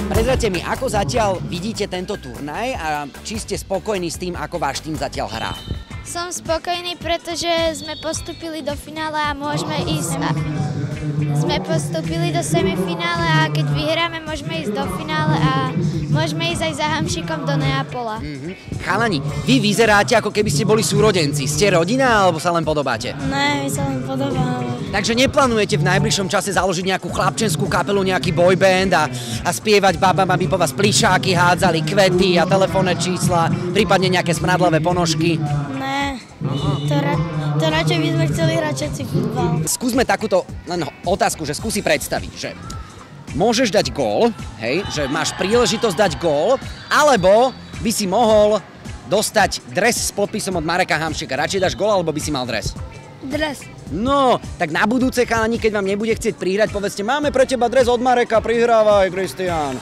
Prezrate mi, ako zatiaľ vidíte tento turnaj a či ste spokojní s tým, ako váš tým zatiaľ hrá? Som spokojný, pretože sme postúpili do finále a môžeme ísť. Sme postúpili do semifinále a keď vyhráme, môžeme ísť do finále a môžeme ísť aj za Hamšikom do Neapola. Chalani, vy vyzeráte, ako keby ste boli súrodenci. Ste rodina, alebo sa len podobáte? Ne, my sa len podobáme. Takže neplánujete v najbližšom čase založiť nejakú chlapčenskú kapelu, nejaký boyband a spievať babám, aby po vás plišáky hádzali, kvety a telefónne čísla, prípadne nejaké smradlavé ponožky? Ne, to radšej by sme chceli hrať všetci futbal. Skúsme takúto otázku, že skúsi predstaviť, že môžeš dať gól, hej, že máš príležitosť dať gól, alebo by si mohol dostať dres s podpisom od Mareka Hamšika. Radšej dáš gól, alebo by si mal dres? Dres. No, tak na budúce, chalani, keď vám nebude chcieť prihrať, povedzte, máme pre teba dres od Mareka, prihrávaj, Kristián.